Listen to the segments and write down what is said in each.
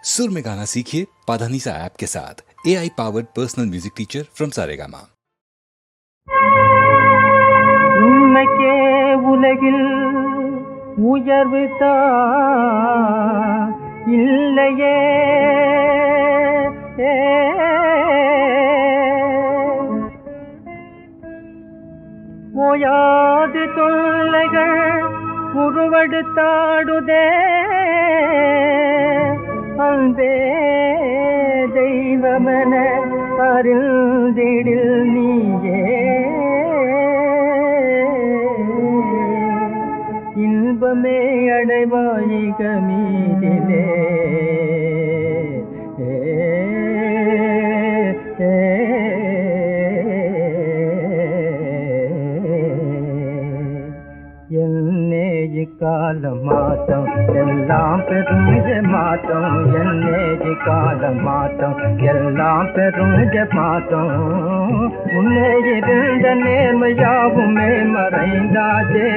सुर में गाना सीखिए पाधानीसा ऐप के साथ। AI powered personal music teacher from Saregama. உண்மைக்கே உலகில் உயர்வு இல்லையே, ஓயாது தொல்லைகள் உருவெடுத்தாடுதே, அன்பே தெய்வமென அறிந்திடில் நீயே, இன்பமே அடைவாயிக மீதிலே. என்னே இக்கால மாற்றம் எல்லாம் பெருஞ்ச மாற்றம், என்னே இக்கால மாற்றம் எல்லாம் பெருஞ்ச மாற்றம். முன்னே இருந்த நேர்மையாவுமே மறைந்தாச்சே,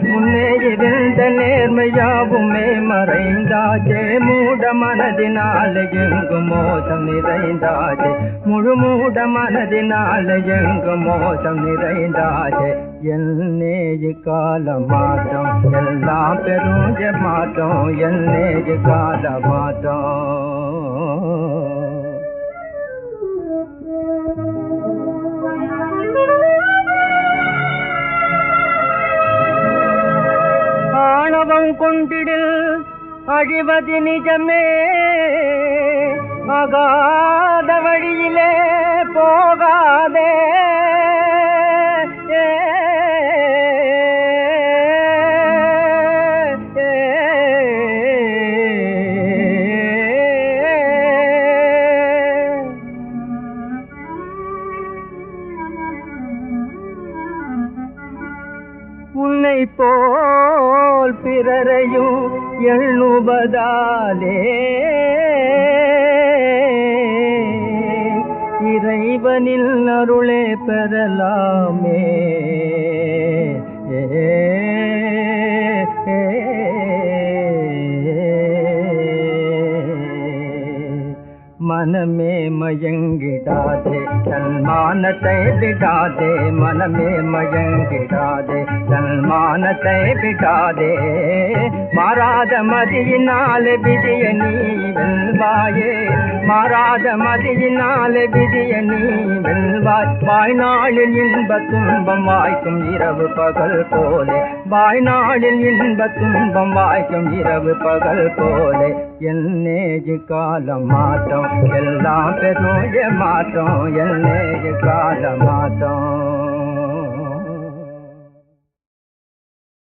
முன்னே இருந்த நேர்மையாவுமே மறைந்தாச்சே, மூட மனதினால எங்கு மோசம் நிறைந்தாச்சே, முழு மூட மனதினால எங்கு மோசம் நிறைந்தாச்சே. என்னே இக்கால மாற்றம் எல்லாம் பெருஞ்ச மாற்றம், என்னே இக்கால மாற்றம். ஆணவம் கொண்டிடில் அழிவது நிஜமே, அகாத வழியிலே போகாதே, உன்னை போல் பிறரையும் எண்ணுவதாலே இறைவனில் அருளே பெறலாமே. மனமே மயங்கிடாதே சன்மானத்தை விடாதே, மனமே மயங்கிடாதே சன்மானத்தை விடாதே, மாறாத மதியினால் விதிய நீ வெல்வாயே, மாறாத மதியினால் விதிய நீ வெல்வாய். வாழ்நாளில் இன்ப துன்பம் வாய்க்கும் இரவு பகல் போலே, வாழ்நாளில் இன்ப துன்பம் வாய்க்கும் இரவு பகல் போலே. என்னே கால மாற்றம் எல்லாம் பெருஞ்ச மாற்றம், என்னே கால மாற்றம்.